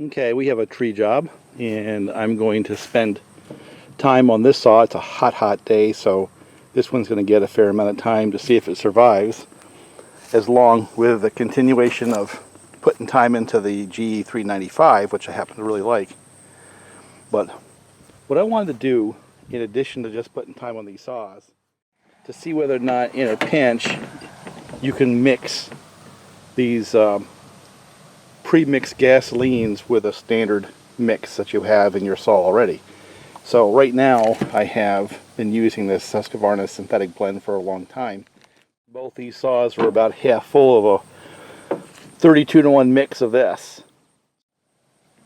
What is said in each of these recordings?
Okay, we have a tree job, and I'm going to spend time on this saw. It's a hot day, so this one's going to get a fair amount of time to see if it survives, as long with the continuation of putting time into the g395, which I happen to really like. But what I wanted to do, in addition to just putting time on these saws, to see whether or not in a pinch you can mix these pre-mixed gasolines with a standard mix that you have in your saw already. So right now I have been using this Husqvarna synthetic blend for a long time. Both these saws were about half full of a 32-to-1 mix of this.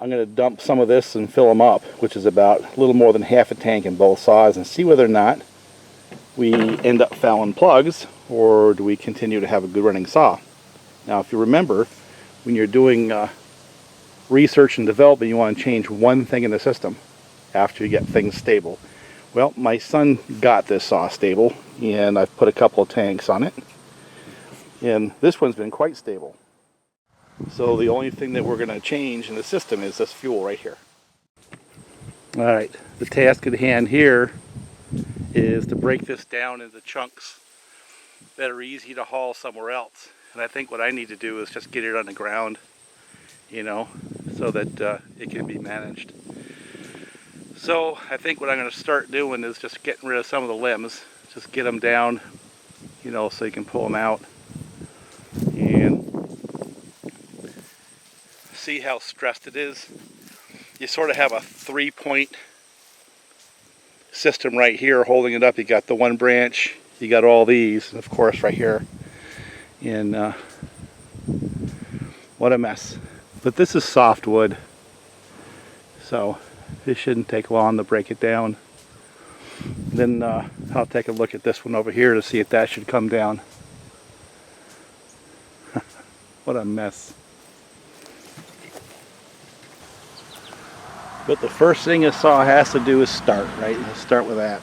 I'm going to dump some of this and fill them up, which is about a little more than half a tank in both saws, and see whether or not we end up fouling plugs, or do we continue to have a good running saw. Now, if you remember, when you're doing research and development, you want to change one thing in the system after you get things stable. Well, my son got this saw stable, and I've put a couple of tanks on it, and this one's been quite stable. So the only thing that we're going to change in the system is this fuel right here. Alright, the task at hand here is to break this down into chunks that are easy to haul somewhere else. And I think what I need to do is just get it on the ground, you know, so that it can be managed. So I think what I'm going to start doing is just getting rid of some of the limbs, just get them down, you know, so you can pull them out and see how stressed it is. You sort of have a 3-point system right here holding it up. You got the one branch, you got all these, and of course right here. And what a mess. But this is softwood, so it shouldn't take long to break it down. Then I'll take a look at this one over here to see if that should come down. What a mess. But the first thing a saw has to do is start, right? Let's start with that.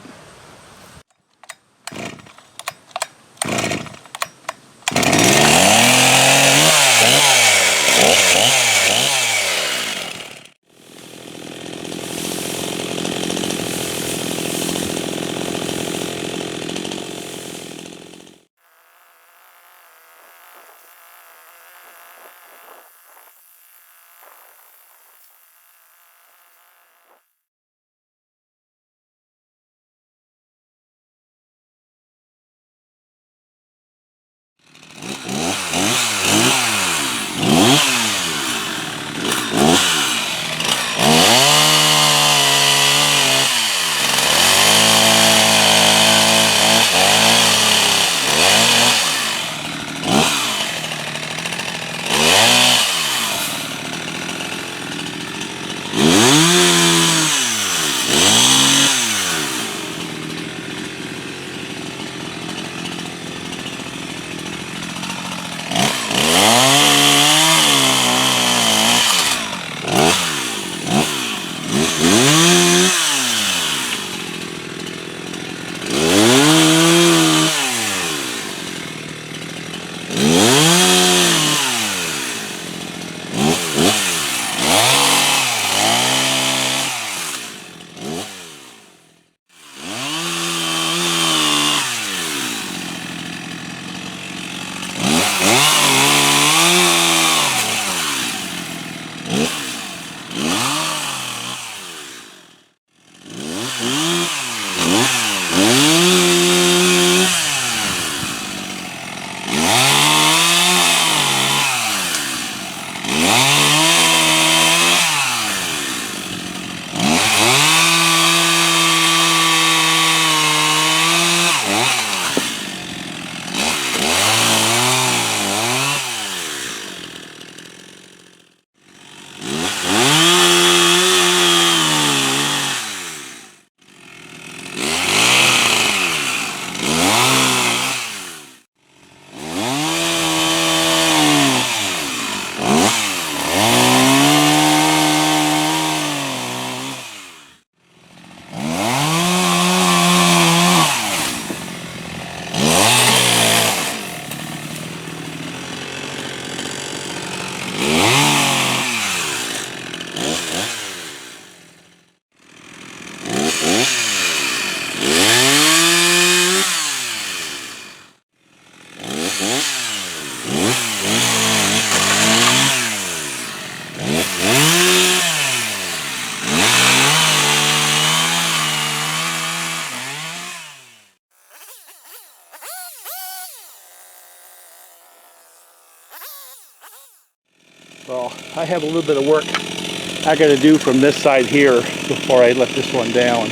I have a little bit of work I got to do from this side here before I let this one down.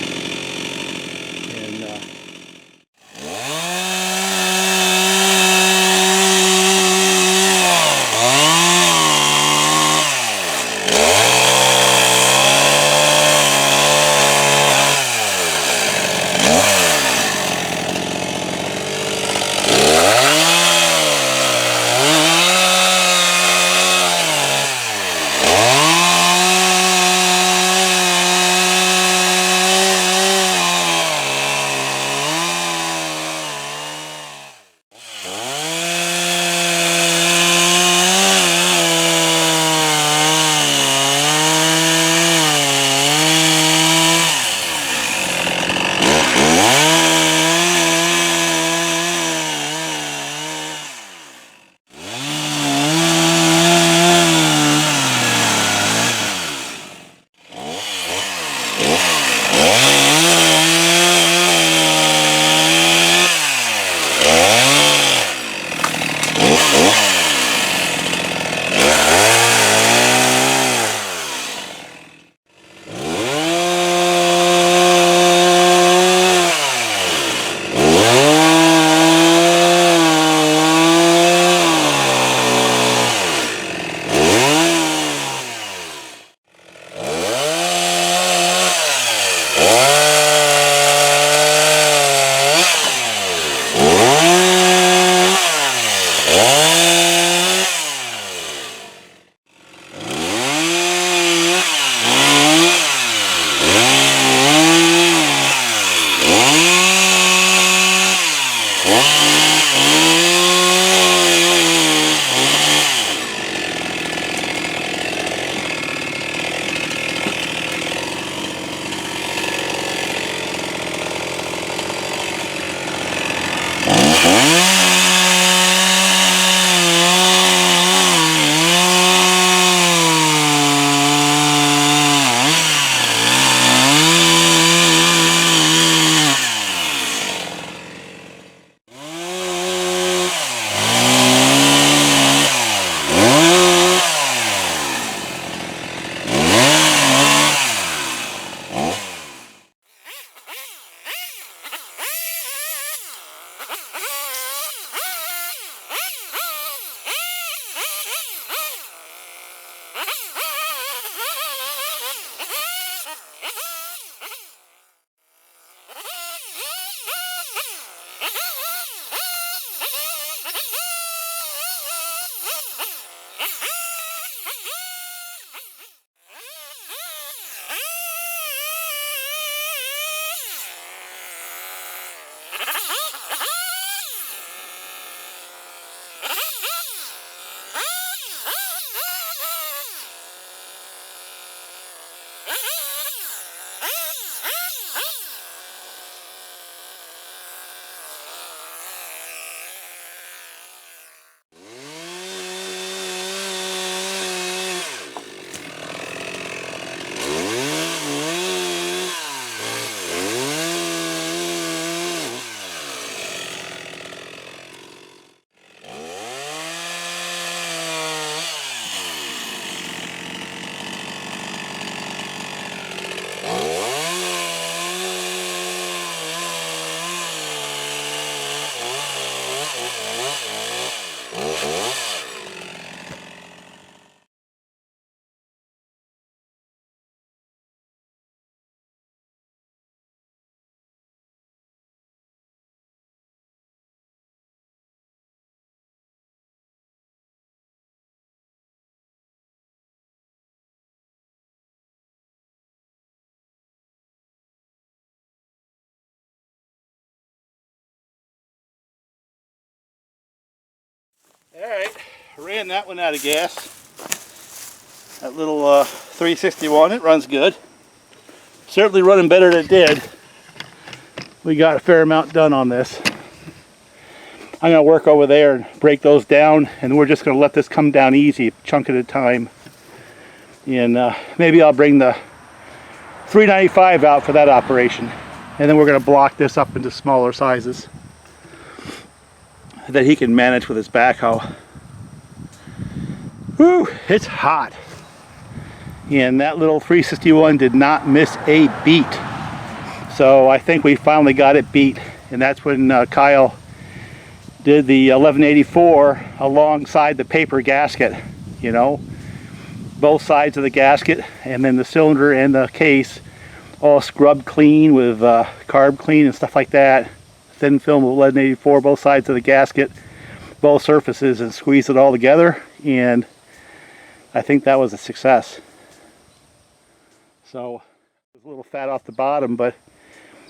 And alright, ran that one out of gas. That little 361, it runs good. Certainly running better than it did. We got a fair amount done on this. I'm going to work over there and break those down, and we're just going to let this come down easy, chunk at a time. And maybe I'll bring the 395 out for that operation. And then we're going to block this up into smaller sizes that he can manage with his backhoe. Whew, it's hot. and that little 361 did not miss a beat. So I think we finally got it beat, and that's when Kyle did the 1184 alongside the paper gasket, you know, both sides of the gasket, and then the cylinder and the case all scrubbed clean with carb clean and stuff like that. Thin film of 1184, both sides of the gasket, both surfaces, and squeezed it all together, and I think that was a success. So it was a little fat off the bottom, but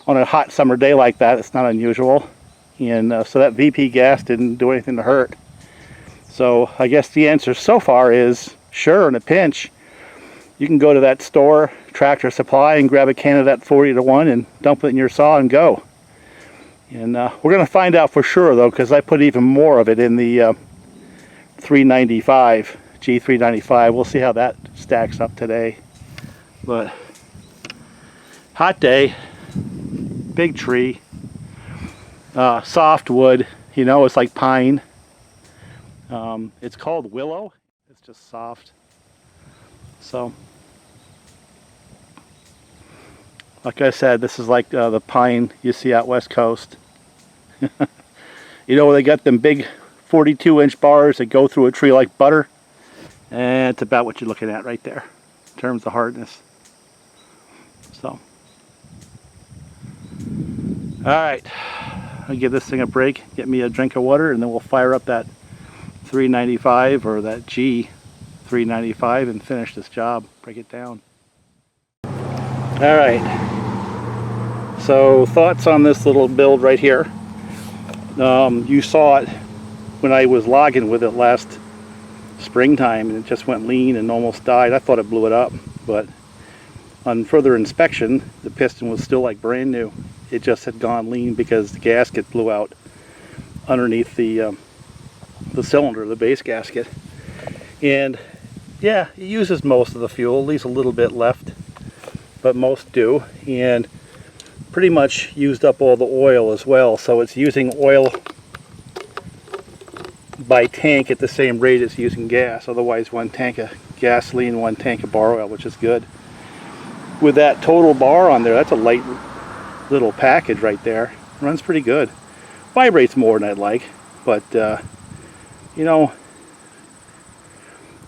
on a hot summer day like that, it's not unusual. And so that VP gas didn't do anything to hurt. So I guess the answer so far is sure, in a pinch, you can go to that store, Tractor Supply, and grab a can of that 40-1 and dump it in your saw and go. And we're going to find out for sure, though, because I put even more of it in the 395, G395. We'll see how that stacks up today. But hot day, big tree, soft wood, you know, it's like pine. It's called willow. It's just soft. So, like I said, this is like the pine you see out west coast. You know, they got them big 42-inch bars that go through a tree like butter, and it's about what you're looking at right there in terms of hardness. So, alright, I'll give this thing a break, get me a drink of water, and then we'll fire up that 395 or that G395 and finish this job, break it down. Alright, so thoughts on this little build right here. You saw it when I was logging with it last springtime, and it just went lean and almost died. I thought it blew it up, but on further inspection, the piston was still like brand new. It just had gone lean because the gasket blew out underneath the cylinder, the base gasket. And yeah, it uses most of the fuel, leaves a little bit left, but most do, and pretty much used up all the oil as well. So it's using oil by tank at the same rate it's using gas. Otherwise, one tank of gasoline, one tank of bar oil, which is good. With that total bar on there, that's a light little package right there. Runs pretty good. Vibrates more than I'd like, but you know,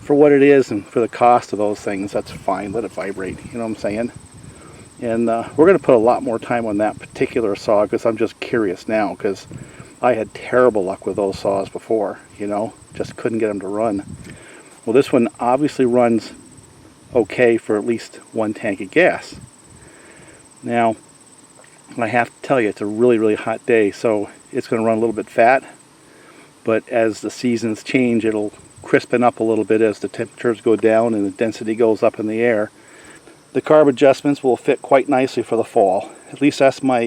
for what it is and for the cost of those things, that's fine. Let it vibrate, you know what I'm saying? And we're going to put a lot more time on that particular saw because I'm just curious now, because I had terrible luck with those saws before, you know, just couldn't get them to run. Well, this one obviously runs okay for at least one tank of gas. Now, I have to tell you, it's a really, really hot day, so it's going to run a little bit fat, but as the seasons change, it'll crispen up a little bit as the temperatures go down and the density goes up in the air. The carb adjustments will fit quite nicely for the fall. At least that's my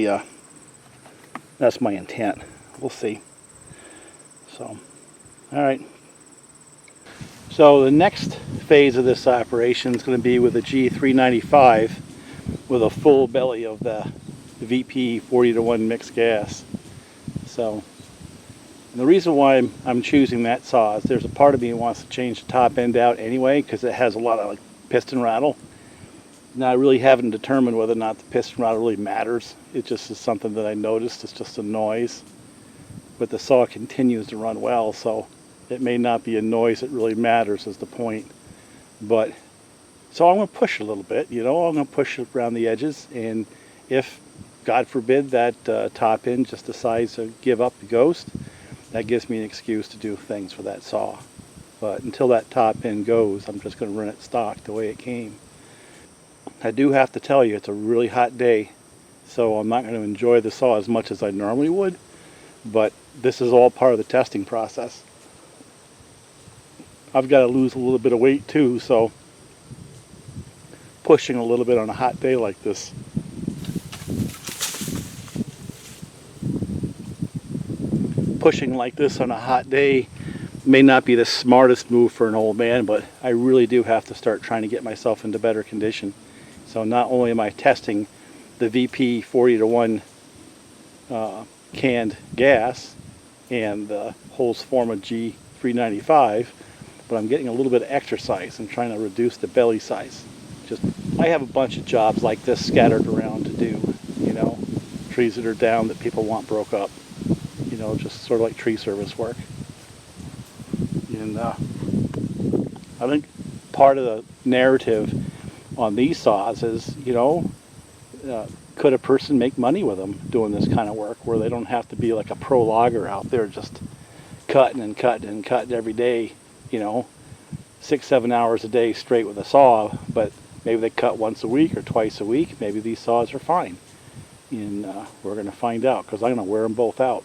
intent. We'll see. So, all right. So the next phase of this operation is going to be with the G395 with a full belly of the VP 40-1 mixed gas. So, and the reason why I'm choosing that saw is there's a part of me who wants to change the top end out anyway because it has a lot of like piston rattle. Now, I really haven't determined whether or not the piston rattle really matters. It just is something that I noticed. It's just a noise. But the saw continues to run well, so it may not be a noise that really matters is the point. But, so I'm going to push a little bit, you know. I'm going to push it around the edges. And if, God forbid, that top end just decides to give up the ghost, that gives me an excuse to do things for that saw. But until that top end goes, I'm just going to run it stock the way it came. I do have to tell you, it's a really hot day, so I'm not going to enjoy the saw as much as I normally would, but this is all part of the testing process. I've got to lose a little bit of weight too, so pushing a little bit on a hot day like this. Pushing like this on a hot day may not be the smartest move for an old man, but I really do have to start trying to get myself into better condition. So not only am I testing the VP 40-1 canned gas and the Holzfforma G395, but I'm getting a little bit of exercise and trying to reduce the belly size. Just, I have a bunch of jobs like this scattered around to do, you know, trees that are down that people want broke up, you know, just sort of like tree service work. And I think part of the narrative on these saws is, you know, could a person make money with them doing this kind of work where they don't have to be like a pro logger out there just cutting and cutting and cutting every day, you know, 6-7 hours a day straight with a saw, but maybe they cut once a week or twice a week. Maybe these saws are fine. And we're going to find out, because I'm going to wear them both out.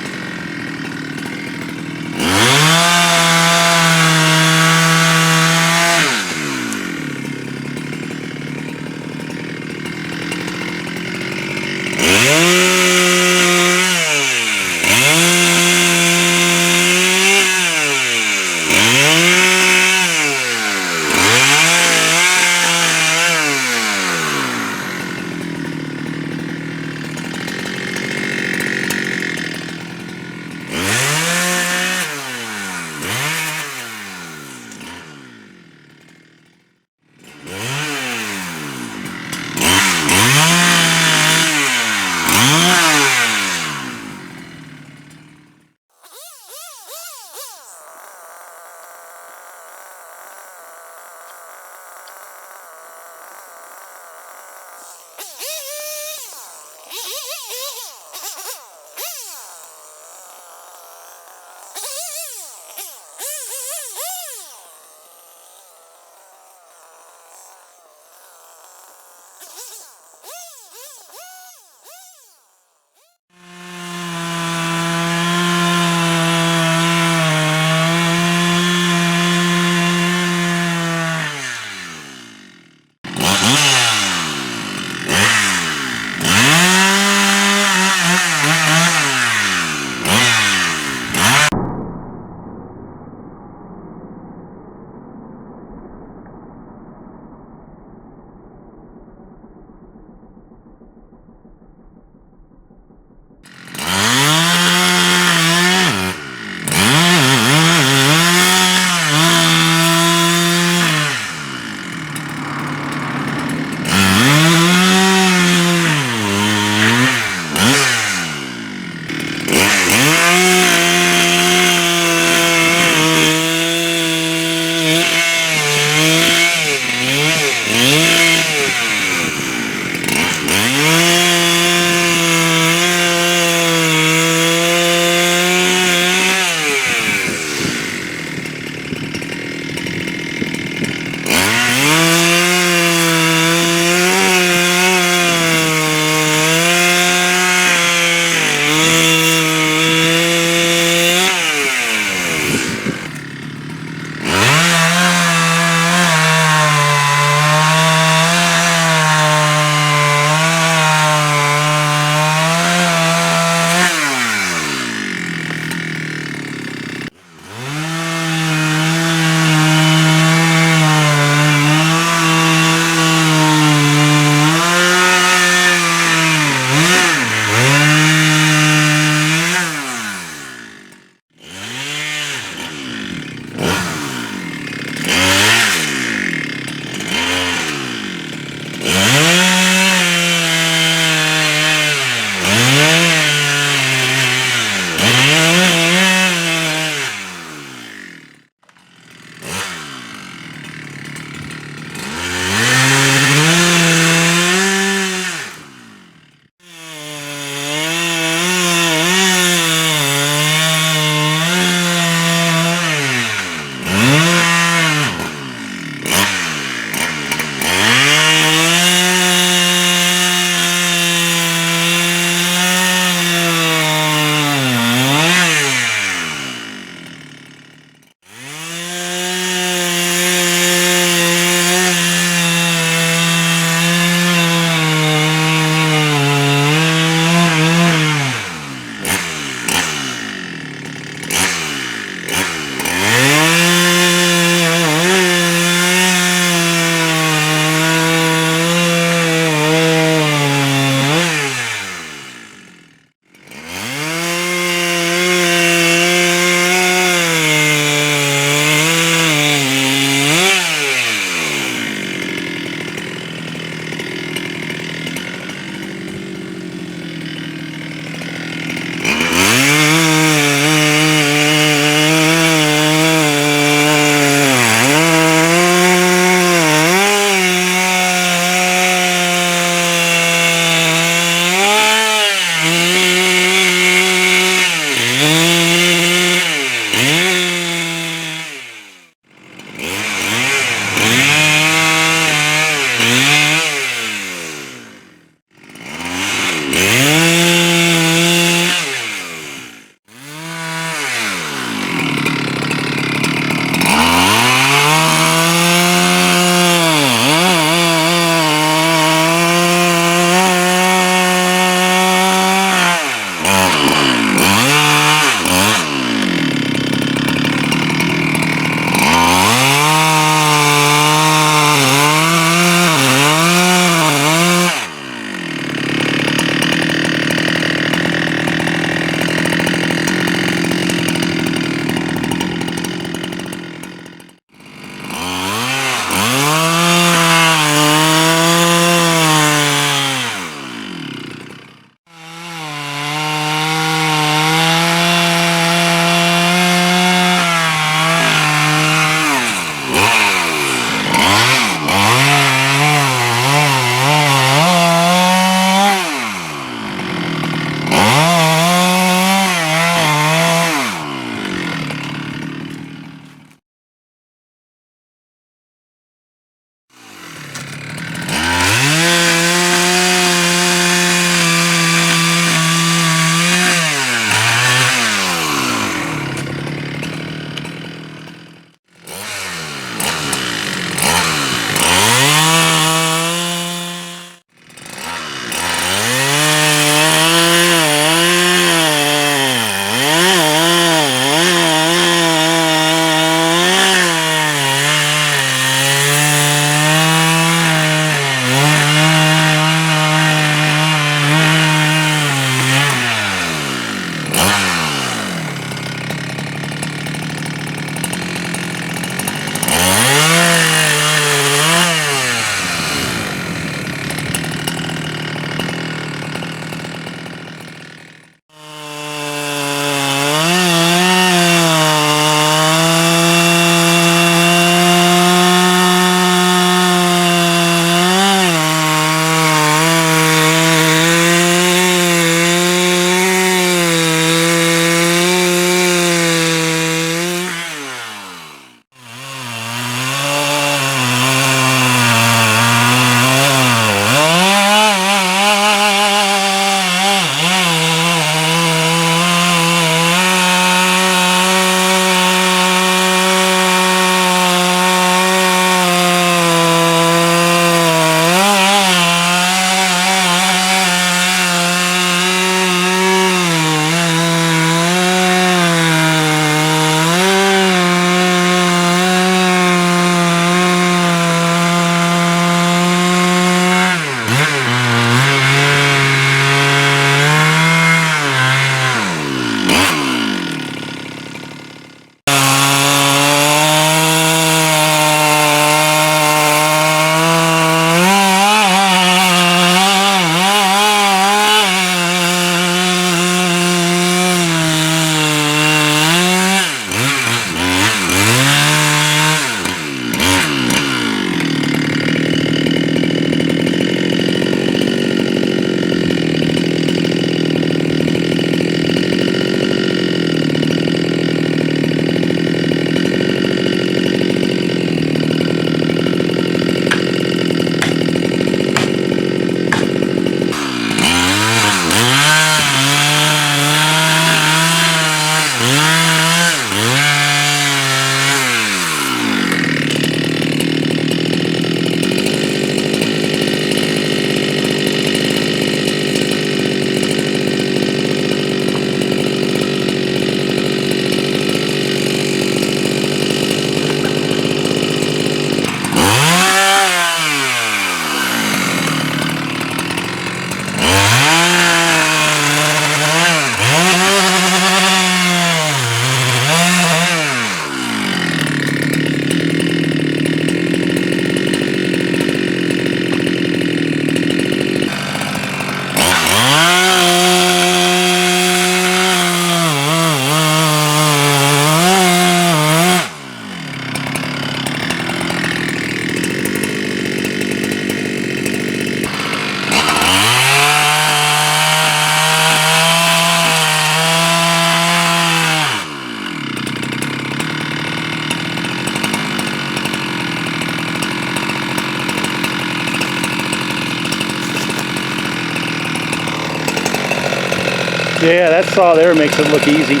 Yeah, that saw there makes it look easy.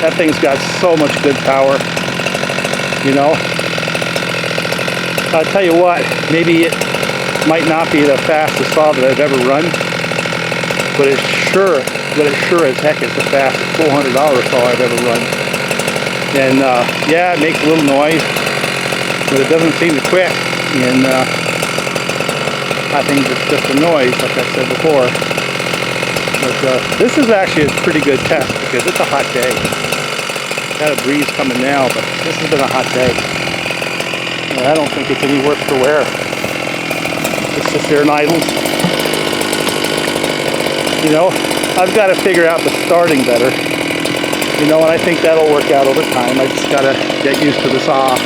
That thing's got so much good power, you know. I'll tell you what, maybe it might not be the fastest saw that I've ever run, but it sure as heck is the fastest $400 saw I've ever run. And yeah, it makes a little noise, but it doesn't seem to quit. And I think it's just a noise, like I said before. But this is actually a pretty good test because it's a hot day. Got a breeze coming now, but this has been a hot day. And I don't think it's any worse for wear. It sits there and idles. You know, I've got to figure out the starting better. You know, and I think that'll work out over time. I just got to get used to the saw.